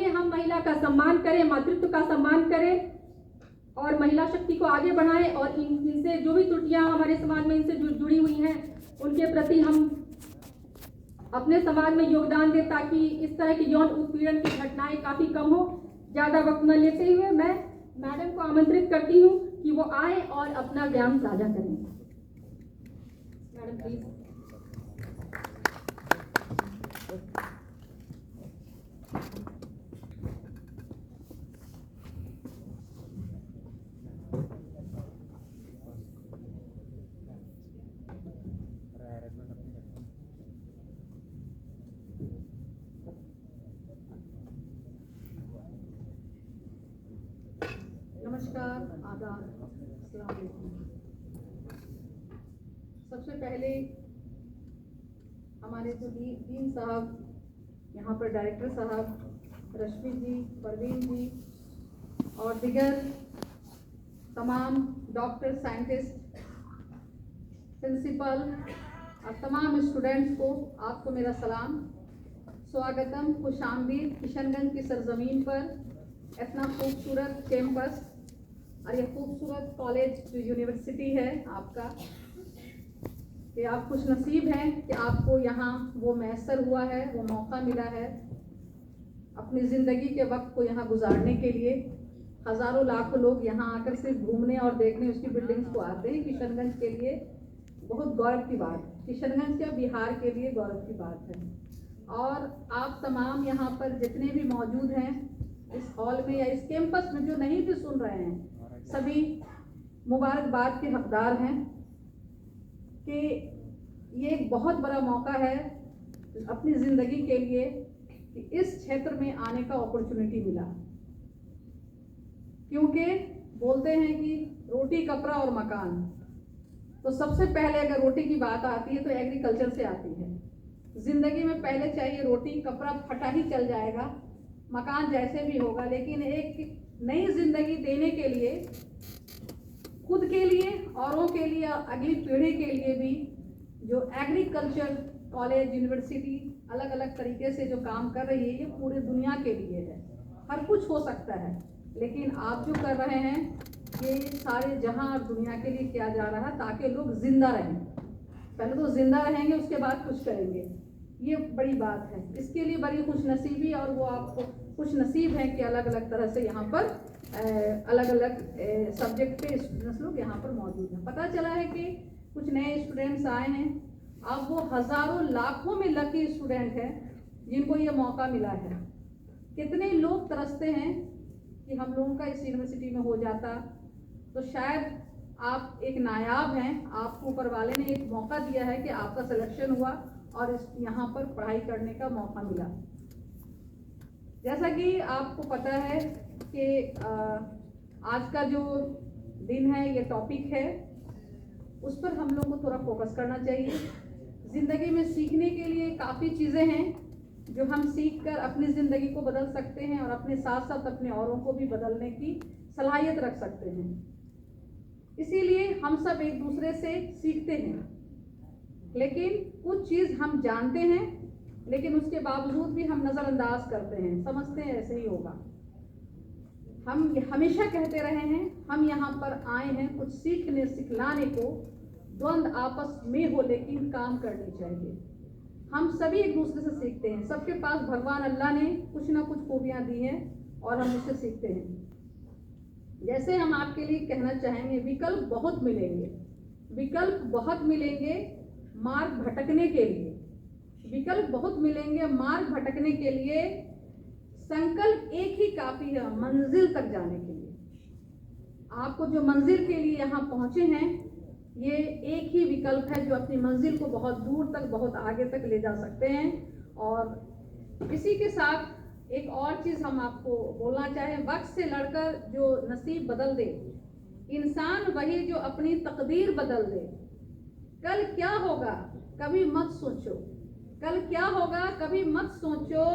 आइए हम महिला का सम्मान करें, मातृत्व का सम्मान करें और महिला शक्ति को आगे बढ़ाएं और इनसे जो भी त्रुटियां हमारे समाज में इनसे जुड़ी हुई हैं उनके प्रति हम अपने समाज में योगदान दें ताकि इस तरह की यौन उत्पीड़न की घटनाएं काफ़ी कम हो। ज़्यादा वक्त न लेते हुए मैं मैडम को आमंत्रित करती हूँ कि वो आए और अपना ज्ञान साझा करें। Madam please. नमस्कार, आदाब, अस्सलाम वालेकुम। सबसे पहले हमारे जो डीन साहब, यहाँ पर डायरेक्टर साहब रश्मि जी, परवीन जी और दिगर तमाम डॉक्टर, साइंटिस्ट, प्रिंसिपल और तमाम स्टूडेंट्स को आपको मेरा सलाम, स्वागतम, खुशामदीद किशनगंज की सरजमीन पर इतना खूबसूरत कैंपस और ये खूबसूरत कॉलेज जो यूनिवर्सिटी है आपका, कि आप खुश नसीब हैं कि आपको यहाँ वो मैसर हुआ है, वो मौका मिला है अपनी ज़िंदगी के वक्त को यहाँ गुजारने के लिए। हज़ारों लाखों लोग यहाँ आकर सिर्फ घूमने और देखने उसकी बिल्डिंग्स को आते हैं। किशनगंज के लिए बहुत गौरव की बात, किशनगंज क्या बिहार के लिए गौरव की बात है। और आप तमाम यहाँ पर जितने भी मौजूद हैं इस हॉल में या इस कैंपस में, जो नहीं भी सुन रहे हैं, सभी मुबारकबाद के हकदार हैं कि ये एक बहुत बड़ा मौका है अपनी ज़िंदगी के लिए कि इस क्षेत्र में आने का अपॉर्चुनिटी मिला। क्योंकि बोलते हैं कि रोटी, कपड़ा और मकान, तो सबसे पहले अगर रोटी की बात आती है तो एग्रीकल्चर से आती है। ज़िंदगी में पहले चाहिए रोटी, कपड़ा फटा ही चल जाएगा, मकान जैसे भी होगा, लेकिन एक नई ज़िंदगी देने के लिए, खुद के लिए, औरों के लिए, अगली पीढ़ी के लिए भी जो एग्रीकल्चर कॉलेज, यूनिवर्सिटी अलग अलग तरीके से जो काम कर रही है, ये पूरे दुनिया के लिए है। हर कुछ हो सकता है, लेकिन आप जो कर रहे हैं ये सारे जहां और दुनिया के लिए किया जा रहा है ताकि लोग जिंदा रहें। पहले तो जिंदा रहेंगे, उसके बाद कुछ करेंगे, ये बड़ी बात है। इसके लिए बड़ी खुशनसीबी, और वो आपको खुश नसीब है कि अलग अलग तरह से यहाँ पर अलग अलग सब्जेक्ट पे स्टूडेंट्स लोग यहाँ पर मौजूद हैं। पता चला है कि कुछ नए स्टूडेंट्स आए हैं, अब वो हज़ारों लाखों में लकी स्टूडेंट हैं जिनको ये मौका मिला है। कितने लोग तरसते हैं कि हम लोगों का इस यूनिवर्सिटी में हो जाता, तो शायद आप एक नायाब हैं, आपको ऊपर वाले ने एक मौका दिया है कि आपका सिलेक्शन हुआ और इस यहाँ पर पढ़ाई करने का मौका मिला। जैसा कि आपको पता है कि आज का जो दिन है, ये टॉपिक है, उस पर हम लोग को थोड़ा फोकस करना चाहिए। ज़िंदगी में सीखने के लिए काफ़ी चीज़ें हैं जो हम सीख कर अपनी ज़िंदगी को बदल सकते हैं और अपने साथ साथ अपने औरों को भी बदलने की सलाहियत रख सकते हैं। इसीलिए हम सब एक दूसरे से सीखते हैं, लेकिन कुछ चीज़ हम जानते हैं लेकिन उसके बावजूद भी हम नज़रअंदाज करते हैं, समझते हैं ऐसे ही होगा। हम हमेशा कहते रहे हैं हम यहाँ पर आए हैं कुछ सीखने सिखलाने को, द्वंद्व आपस में हो लेकिन काम करनी चाहिए। हम सभी एक दूसरे से सीखते हैं, सबके पास भगवान अल्लाह ने कुछ ना कुछ खूबियाँ दी हैं और हम उससे सीखते हैं। जैसे हम आपके लिए कहना चाहेंगे, विकल्प बहुत मिलेंगे, विकल्प बहुत मिलेंगे मार्ग भटकने के लिए, विकल्प बहुत मिलेंगे मार्ग भटकने के लिए। संकल्प एक ही काफ़ी है मंजिल तक जाने के लिए। आपको जो मंजिल के लिए यहाँ पहुँचे हैं, ये एक ही विकल्प है जो अपनी मंजिल को बहुत दूर तक, बहुत आगे तक ले जा सकते हैं। और इसी के साथ एक और चीज़ हम आपको बोलना चाहें, वक्त से लड़कर जो नसीब बदल दे इंसान वही जो अपनी तकदीर बदल दे। कल क्या होगा कभी मत सोचो, कल क्या होगा कभी मत सोचो,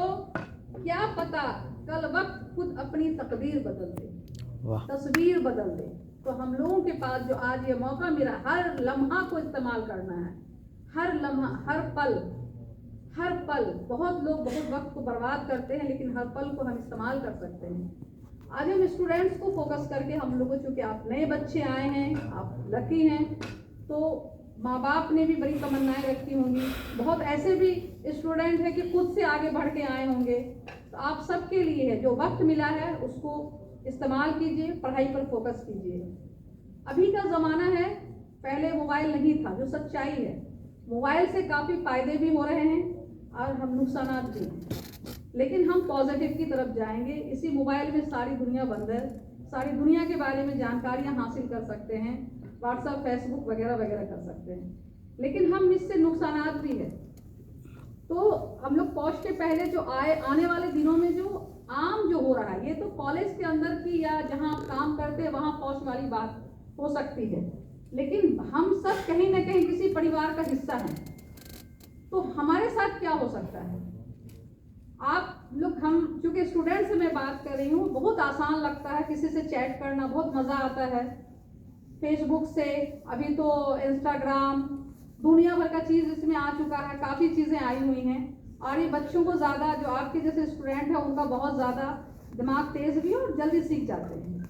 क्या पता कल वक्त खुद अपनी तकदीर बदल दे, तस्वीर बदल दे। तो हम लोगों के पास जो आज ये मौका मिला, हर लम्हा को इस्तेमाल करना है, हर लम्हा, हर पल, हर पल, बहुत लोग बहुत वक्त को बर्बाद करते हैं, लेकिन हर पल को हम इस्तेमाल कर सकते हैं। आज हम स्टूडेंट्स को फोकस करके हम लोगों, चूँकि आप नए बच्चे आए हैं, आप लकी हैं, तो माँ बाप ने भी बड़ी तमन्नाएं रखी होंगी। बहुत ऐसे भी स्टूडेंट हैं कि खुद से आगे बढ़ के आए होंगे। तो आप सबके लिए है जो वक्त मिला है उसको इस्तेमाल कीजिए, पढ़ाई पर फोकस कीजिए। अभी का ज़माना है, पहले मोबाइल नहीं था, जो सच्चाई है। मोबाइल से काफ़ी फायदे भी हो रहे हैं और हम नुकसानात भी हैं, लेकिन हम पॉजिटिव की तरफ जाएंगे। इसी मोबाइल में सारी दुनिया बंद है, सारी दुनिया के बारे में जानकारियां हासिल कर सकते हैं, व्हाट्सएप, फेसबुक वगैरह वगैरह कर सकते हैं, लेकिन हम इससे नुकसानात भी है। तो हम लोग पहुँच के पहले जो आने वाले दिनों में जो आम जो हो रहा है, ये तो कॉलेज के अंदर की या जहाँ आप काम करते हैं वहाँ पहुँच वाली बात हो सकती है, लेकिन हम सब कहीं ना कहीं किसी परिवार का हिस्सा हैं। तो हमारे साथ क्या हो सकता है? आप लोग, हम चूँकि स्टूडेंट से मैं बात कर रही हूँ, बहुत आसान लगता है किसी से चैट करना, बहुत मज़ा आता है। फेसबुक से, अभी तो इंस्टाग्राम, दुनिया भर का चीज़ इसमें आ चुका है, काफ़ी चीज़ें आई हुई हैं। और ये बच्चों को ज़्यादा, जो आपके जैसे स्टूडेंट है उनका बहुत ज़्यादा दिमाग तेज़ भी और जल्दी सीख जाते हैं।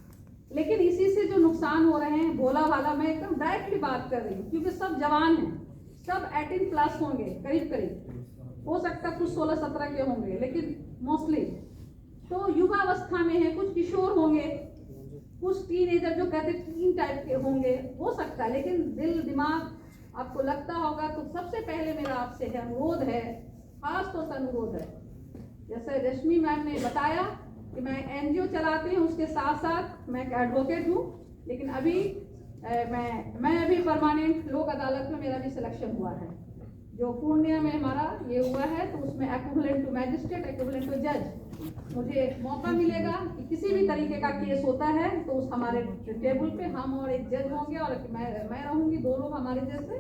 लेकिन इसी से जो नुकसान हो रहे हैं, भोला भाला, मैं एकदम डायरेक्टली बात कर रही हूँ, क्योंकि सब जवान हैं, सब 18+ होंगे करीब करीब, हो सकता है कुछ 16-17 के होंगे, लेकिन मोस्टली तो युवा अवस्था में है। कुछ किशोर होंगे, कुछ टीनेजर जो कहते टीन टाइप के होंगे, हो सकता है। लेकिन दिल दिमाग आपको लगता होगा। तो सबसे पहले मेरा आपसे है अनुरोध है, खास तौर से अनुरोध है, जैसे रश्मि मैम ने बताया कि मैं एनजीओ चलाती हूँ, उसके साथ साथ मैं एक एडवोकेट हूँ। लेकिन अभी मैं अभी परमानेंट लोक अदालत में मेरा भी सिलेक्शन हुआ है, जो पूर्णिया में हमारा ये हुआ है। तो उसमें equivalent to magistrate, equivalent to जज, मुझे मौका मिलेगा कि किसी भी तरीके का केस होता है तो उस हमारे टेबल पे हम और एक जज होंगे और मैं रहूँगी, 2 लोग हमारे जैसे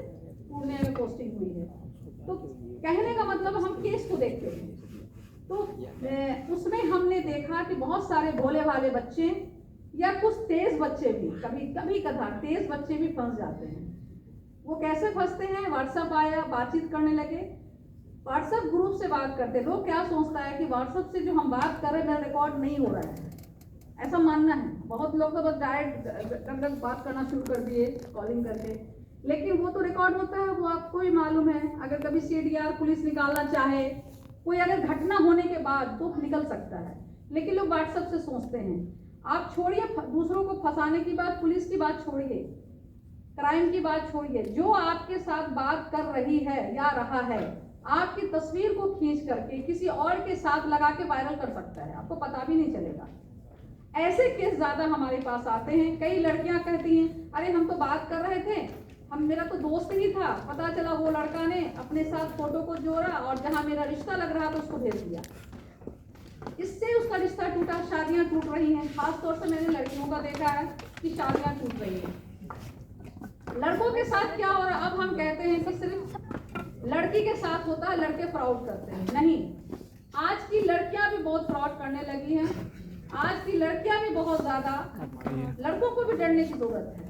पूर्णिया में पोस्टिंग हुई है। तो कहने का मतलब हम केस को देखते हैं। तो उसमें हमने देखा कि बहुत सारे भोले भाले बच्चे या कुछ तेज बच्चे भी, कभी कभार तेज बच्चे भी फंस जाते हैं। वो कैसे फंसते हैं? व्हाट्सएप आया, बातचीत करने लगे, व्हाट्सएप ग्रुप से बात करते। लोग क्या सोचता है कि व्हाट्सएप से जो हम बात कर रहे हैं मेरा रिकॉर्ड नहीं हो रहा है, ऐसा मानना है। बहुत लोग तो बस डायरेक्ट बात करना शुरू कर दिए कॉलिंग करके, लेकिन वो तो रिकॉर्ड होता है, वो आपको भी मालूम है। अगर कभी CDR पुलिस निकालना चाहे, कोई अगर घटना होने के बाद तो निकल सकता है, लेकिन लोग व्हाट्सएप से सोचते हैं। आप छोड़िए दूसरों को फंसाने की बात, पुलिस की बात छोड़िए, क्राइम की बात छोड़िए, जो आपके साथ बात कर रही है या रहा है, आपकी तस्वीर को खींच करके किसी और के साथ लगा के वायरल कर सकता है, आपको पता भी नहीं चलेगा। ऐसे केस ज्यादा हमारे पास आते हैं। कई लड़कियां कहती हैं, अरे हम तो बात कर रहे थे, मेरा तो दोस्त ही था, पता चला वो लड़का ने अपने साथ फोटो को जोड़ा और जहां मेरा रिश्ता लग रहा था उसको भेज दिया। इससे उसका रिश्ता टूटा, शादियां टूट रही हैं। खास तौर से मैंने लड़कियों का देखा है कि शादियां टूट रही हैं। लड़कों के साथ क्या हो रहा है? अब हम कहते हैं कि सिर्फ लड़की के साथ होता है, लड़के फ्रॉड करते हैं। नहीं, आज की लड़कियां भी बहुत फ्रॉड करने लगी हैं। आज की लड़कियां भी बहुत ज्यादा, लड़कों को भी डरने की जरूरत है।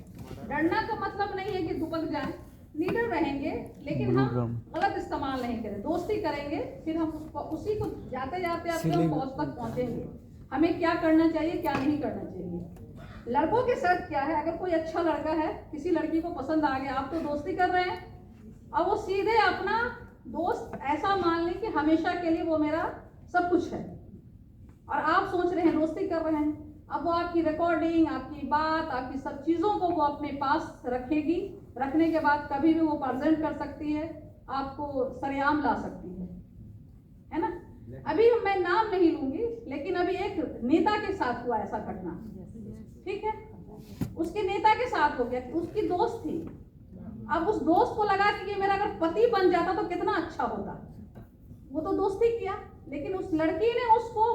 डरना का मतलब नहीं है कि दुबक जाए, लीडर रहेंगे, लेकिन हम गलत इस्तेमाल नहीं करें, दोस्ती करेंगे, फिर हम उसी को जाते जाते अपने पहुंच तक पहुंचेंगे। हमें क्या करना चाहिए, क्या नहीं करना चाहिए। लड़कों के साथ क्या है, अगर कोई अच्छा लड़का है, किसी लड़की को पसंद आ गया, आप तो दोस्ती कर रहे हैं, अब वो सीधे अपना दोस्त ऐसा मान लें कि हमेशा के लिए वो मेरा सब कुछ है, और आप सोच रहे हैं दोस्ती कर रहे हैं। अब वो आपकी रिकॉर्डिंग, आपकी बात, आपकी सब चीज़ों को वो अपने पास रखेगी। रखने के बाद कभी भी वो प्रेजेंट कर सकती है, आपको सरेआम ला सकती है ना। अभी मैं नाम नहीं लूंगी, लेकिन अभी एक नेता के साथ हुआ ऐसा घटना, ठीक है, उसके नेता के साथ हो गया, उसकी दोस्त थी। अब उस दोस्त को लगा कि ये मेरा अगर पति बन जाता तो कितना अच्छा होता, वो तो दोस्ती किया, लेकिन उस लड़की ने उसको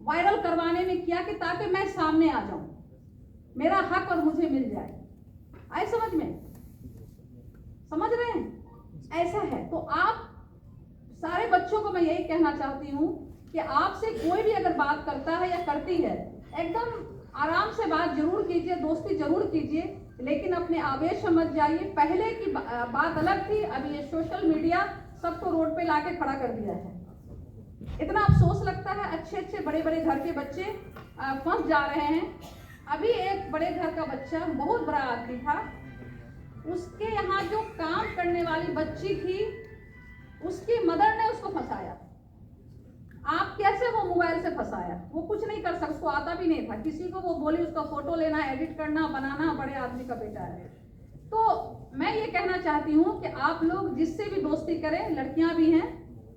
वायरल करवाने में किया कि ताकि मैं सामने आ जाऊं, मेरा हक और मुझे मिल जाए। आए समझ में? समझ रहे हैं? ऐसा है। तो आप सारे बच्चों को मैं यही कहना चाहती हूँ कि आपसे कोई भी अगर बात करता है या करती है, एकदम आराम से बात जरूर कीजिए, दोस्ती जरूर कीजिए, लेकिन अपने आवेश में मत जाइए। पहले की बात अलग थी, अभी ये सोशल मीडिया सबको रोड पे लाके खड़ा कर दिया है। इतना अफसोस लगता है, अच्छे अच्छे बड़े बड़े घर के बच्चे फंस जा रहे हैं। अभी एक बड़े घर का बच्चा, बहुत बड़ा आदमी था, उसके यहाँ जो काम करने वाली बच्ची थी, उसकी मदर ने उसको फंसाया। आप कैसे वो मोबाइल से फंसाया? वो कुछ नहीं कर सकता, उसको आता भी नहीं था। किसी को वो बोली उसका फोटो लेना, एडिट करना, बनाना, बड़े आदमी का बेटा है। तो मैं ये कहना चाहती हूँ कि आप लोग जिससे भी दोस्ती करें, लड़कियां भी हैं,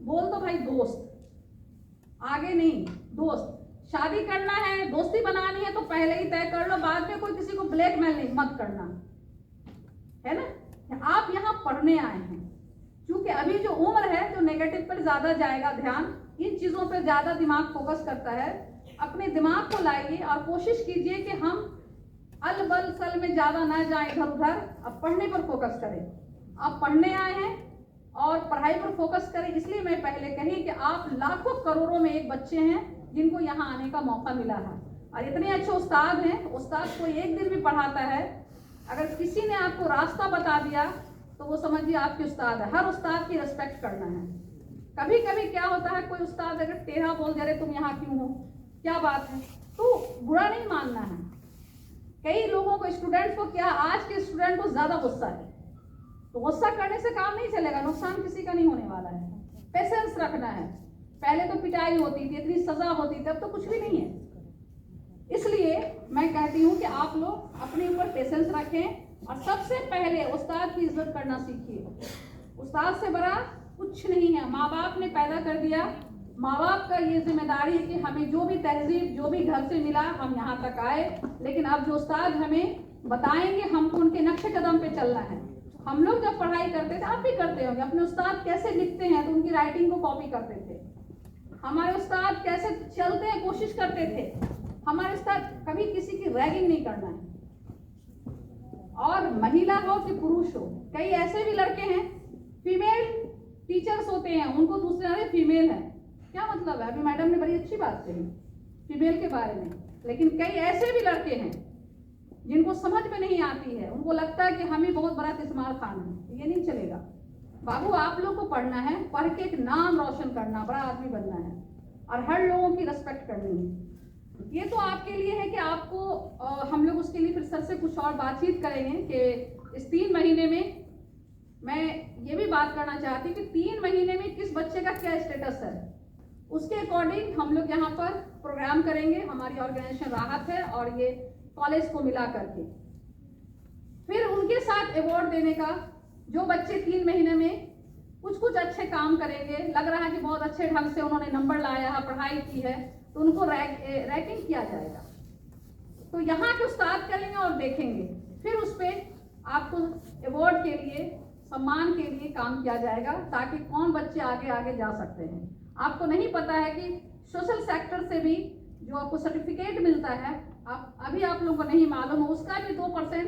बोल दो भाई दोस्त, आगे नहीं दोस्त। शादी करना है, दोस्ती बनानी है तो पहले ही तय कर लो, बाद में कोई किसी को ब्लैकमेल नहीं मत करना, है ना। आप यहाँ पढ़ने आए हैं, क्योंकि अभी जो उम्र है जो नेगेटिव पर ज्यादा जाएगा ध्यान, इन चीजों पर ज्यादा दिमाग फोकस करता है। अपने दिमाग को लाइए और कोशिश कीजिए कि हम अल बल सल में ज्यादा ना जाए इधर उधर, अब पढ़ने पर फोकस करें। आप पढ़ने आए हैं और पढ़ाई पर फोकस करें। इसलिए मैं पहले कही कि आप लाखों करोड़ों में एक बच्चे हैं जिनको यहाँ आने का मौका मिला है, और इतने अच्छे उस्ताद हैं। उस्ताद कोई एक दिन भी पढ़ाता है, अगर किसी ने आपको रास्ता बता दिया तो वो समझिए आपके उस्ताद है। हर उस्ताद की रिस्पेक्ट करना है। कभी कभी क्या होता है, कोई उस्ताद अगर टेढ़ा बोल दे रहे तुम यहाँ क्यों हो, क्या बात है, तो बुरा नहीं मानना है। कई लोगों को, स्टूडेंट्स को, क्या आज के स्टूडेंट को ज्यादा गुस्सा है, तो गुस्सा करने से काम नहीं चलेगा, नुकसान किसी का नहीं होने वाला है। पेशेंस रखना है। पहले तो पिटाई होती थी, इतनी सजा होती थी, अब तो कुछ भी नहीं है। इसलिए मैं कहती हूँ कि आप लोग अपने ऊपर पेशेंस रखें और सबसे पहले उस्ताद की इज्जत करना सीखिए। उस्ताद से बड़ा कुछ नहीं है। माँ बाप ने पैदा कर दिया, माँ बाप का ये जिम्मेदारी है कि हमें जो भी तहजीब, जो भी घर से मिला, हम यहाँ तक आए। लेकिन अब जो उस्ताद हमें बताएंगे, हमको उनके नक्शे कदम पे चलना है। हम लोग जब पढ़ाई करते थे, आप भी करते होंगे, अपने उस्ताद कैसे लिखते हैं तो उनकी राइटिंग को कॉपी करते थे। हमारे उस्ताद कैसे चलते हैं कोशिश करते थे। हमारे उस्ताद कभी किसी की रैगिंग नहीं करना है, और महिला हो कि पुरुष हो। कई ऐसे भी लड़के हैं, फीमेल टीचर्स होते हैं, उनको दूसरे अरे फीमेल है, क्या मतलब है। अभी मैडम ने बड़ी अच्छी बात कही फीमेल के बारे में, लेकिन कई ऐसे भी लड़के हैं जिनको समझ में नहीं आती है, उनको लगता है कि हम ही बहुत बड़ा तिस्मार खान है। ये नहीं चलेगा बाबू, आप लोग को पढ़ना है, पढ़ के एक नाम रोशन करना, बड़ा आदमी बनना है और हर लोगों की रिस्पेक्ट करनी है। ये तो आपके लिए है कि आपको हम लोग उसके लिए फिर सर से कुछ और बातचीत करेंगे कि इस 3 महीने में मैं ये भी बात करना चाहती हूँ कि 3 महीने में किस बच्चे का क्या स्टेटस है, उसके अकॉर्डिंग हम लोग यहाँ पर प्रोग्राम करेंगे। हमारी ऑर्गेनाइजेशन राहत है और ये कॉलेज को मिला करके फिर उनके साथ अवार्ड देने का। जो बच्चे 3 महीने में कुछ अच्छे काम करेंगे, लग रहा है कि बहुत अच्छे ढंग से उन्होंने नंबर लाया है, पढ़ाई की है, तो उनको रैंकिंग किया जाएगा। तो यहाँ के उस्ताद करेंगे और देखेंगे, फिर उस पर आपको अवार्ड के लिए, सम्मान के लिए काम किया जाएगा, ताकि कौन बच्चे आगे आगे जा सकते हैं। आपको नहीं पता है कि सोशल सेक्टर से भी जो आपको सर्टिफिकेट मिलता है, आप लोगों को नहीं मालूम है, उसका भी 2%,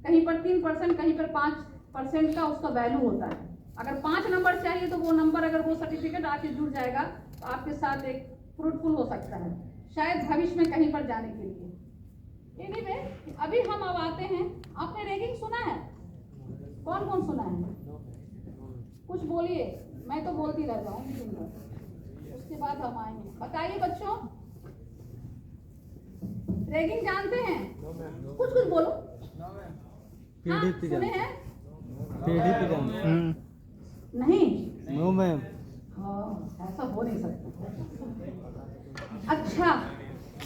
कहीं पर 3%, कहीं पर 5% का उसका वैल्यू होता है। अगर 5 नंबर चाहिए तो वो नंबर, अगर वो सर्टिफिकेट आके जुड़ जाएगा तो आपके साथ एक फ्रूटफुल हो सकता है, शायद भविष्य में कहीं पर जाने के लिए। एनीवे, अभी हम अब आते हैं। आपने रैगिंग सुना है? कौन कौन सुना है? कुछ बोलिए, मैं तो बोलती रह जाऊंगी, उसके बाद हम आएंगे। बताइए बच्चों, रैगिंग जानते हैं? कुछ बोलो। हाँ, सुने हैं? नहीं, नो मैम। हाँ, ऐसा हो नहीं सकता। अच्छा,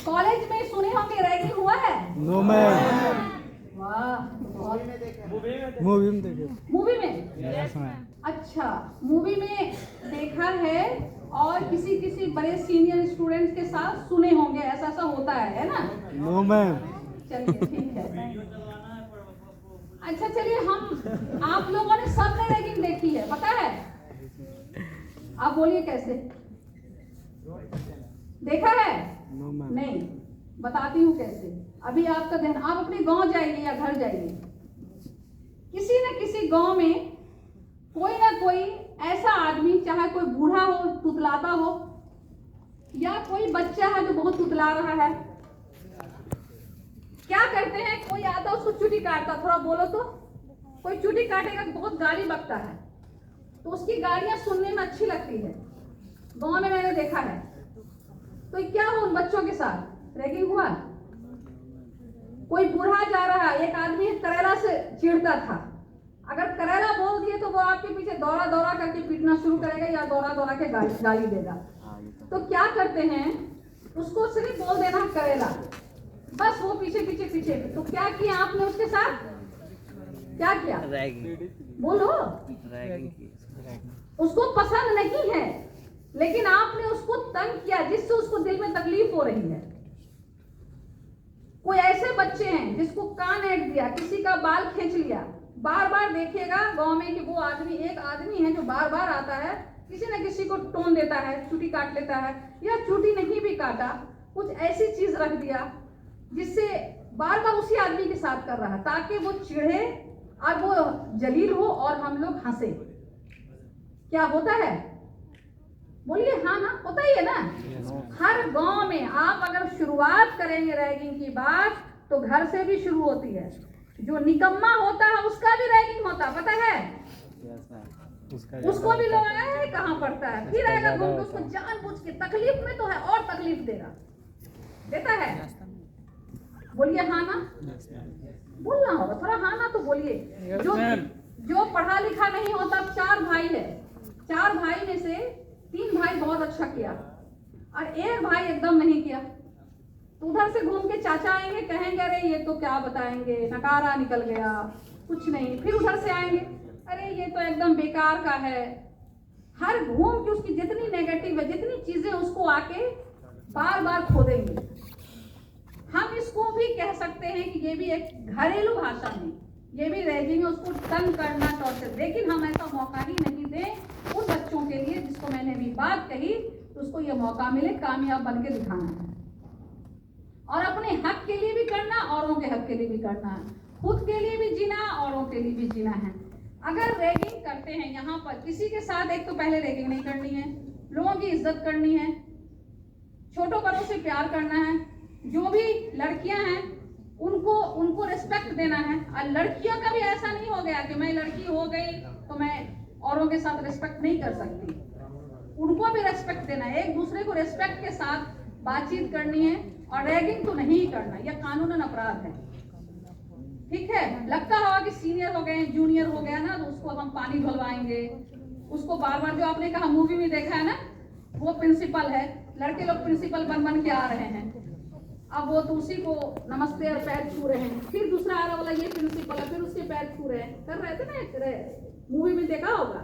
कॉलेज में सुने होंगे रैगिंग हुआ है? No ma'am. वाह, मूवी में देखे। मूवी में? Yes ma'am. अच्छा, मूवी में देखा है और किसी बड़े सीनियर स्टूडेंट्स के साथ सुने होंगे, ऐसा होता है ना? No ma'am. चलिए ठीक है। अच्छा चलिए, हम आप लोगों ने सबने रैगिंग देखी है, पता है? आप बोलिए कैसे देखा है? No ma'am. नहीं, बताती हूँ कैसे। अभी आपका ध्यान, आप अपने गांव जाइए या घर जाइए, किसी न किसी गांव में कोई ना कोई ऐसा आदमी, चाहे कोई बूढ़ा हो तुतलाता हो, या कोई बच्चा है जो बहुत तुतला रहा है, क्या करते हैं, कोई आता उसको चुटी काटता, थोड़ा बोलो तो कोई चुटी काटेगा, बहुत गाली बकता है, तो उसकी गालियां सुनने में अच्छी लगती है। गांव में मैंने देखा है। तो क्या हो उन बच्चों के साथ रैगिंग हुआ? कोई बूढ़ा जा रहा, एक आदमी करेला से चिढ़ता था, अगर करेला बोल दिए तो वो आपके पीछे दौड़ा दौड़ा करके पीटना शुरू करेगा या दौड़ा दौड़ा के गाली देगा। तो क्या करते हैं, उसको सिर्फ बोल देना करेला, बस वो पीछे पीछे पीछे। तो क्या किया आपने उसके साथ? क्या किया? बोलो। उसको पसंद नहीं है, लेकिन आपने उसको तंग किया जिससे उसको दिल में तकलीफ हो रही है। कोई ऐसे बच्चे हैं जिसको कान ऐंठ दिया, किसी का बाल खींच लिया, बार बार देखेगा गांव में कि वो आदमी, एक आदमी है जो बार बार आता है, किसी न किसी को टोन देता है, चूटी काट लेता है, या चूटी नहीं भी काटा, कुछ ऐसी चीज रख दिया जिससे बार बार उसी आदमी के साथ कर रहा है, ताकि वो चिढ़े और वो जलील हो और हम लोग हंसे। क्या होता है? बोलिए हाँ ना, होता ही है ना। हर गांव में आप अगर शुरुआत करेंगे रैगिंग की बात, तो घर से भी शुरू होती है। जो निकम्मा होता है उसका भी रैगिंग होता है, पता है? उसको भी लोग आए कहाँ पड़ता है, फिर आएगा घूम के उसको जानबूझ के, तकलीफ में तो है और तकलीफ देता है। बोलिए हाँ ना, बोलना होगा थोड़ा, हाँ ना तो बोलिए। जो पढ़ा लिखा नहीं होता, 4 भाई है, 4 भाई में से 3 भाई बहुत अच्छा किया और 1 भाई एकदम नहीं किया, तो उधर से घूम के चाचा आएंगे, कहेंगे अरे ये तो क्या बताएंगे, नकारा निकल गया, कुछ नहीं। फिर उधर से आएंगे, अरे ये तो एकदम बेकार का है। हर घूम के उसकी जितनी नेगेटिव है, जितनी चीजें, उसको आके बार बार खोदेंगे। हम इसको भी कह सकते हैं कि ये भी एक घरेलू भाषा है, ये भी रैगिंग है, उसको तंग करना, टॉर्चर। लेकिन हम ऐसा मौका ही नहीं दें उन बच्चों के लिए जिसको मैंने अभी बात कही, तो उसको ये मौका मिले कामयाब बन के दिखाना है, और अपने हक के लिए भी करना, औरों के हक के लिए भी करना है, खुद के लिए भी जीना, औरों के लिए भी जीना है। अगर रैगिंग करते हैं यहाँ पर किसी के साथ, एक तो पहले रैगिंग नहीं करनी है, लोगों की इज्जत करनी है, छोटों बड़ों से प्यार करना है, जो भी लड़कियां हैं उनको रिस्पेक्ट देना है। और लड़कियों का भी ऐसा नहीं हो गया कि मैं लड़की हो गई तो मैं औरों के साथ रिस्पेक्ट नहीं कर सकती, उनको भी रिस्पेक्ट देना है, एक दूसरे को रिस्पेक्ट के साथ बातचीत करनी है, और रैगिंग तो नहीं करना, यह कानूनन अपराध है। ठीक है, लगता होगा कि सीनियर हो गए, जूनियर हो गया ना, तो उसको हम पानी धुलवाएंगे, उसको बार बार, जो आपने कहा मूवी में देखा है ना, वो प्रिंसिपल है, लड़के लोग प्रिंसिपल बन के आ रहे हैं, अब वो तो उसी को नमस्ते और पैर छू रहे हैं, फिर दूसरा आ रहा वाला ये प्रिंसिपल है, फिर उसके पैर छू रहे हैं, कर रहे थे ना, मूवी में देखा होगा।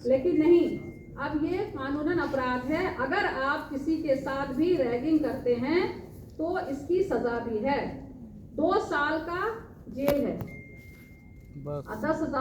लेकिन नहीं, अब ये कानूनन अपराध है। अगर आप किसी के साथ भी रैगिंग करते हैं तो इसकी सजा भी है, 2 साल का जेल है, 10,000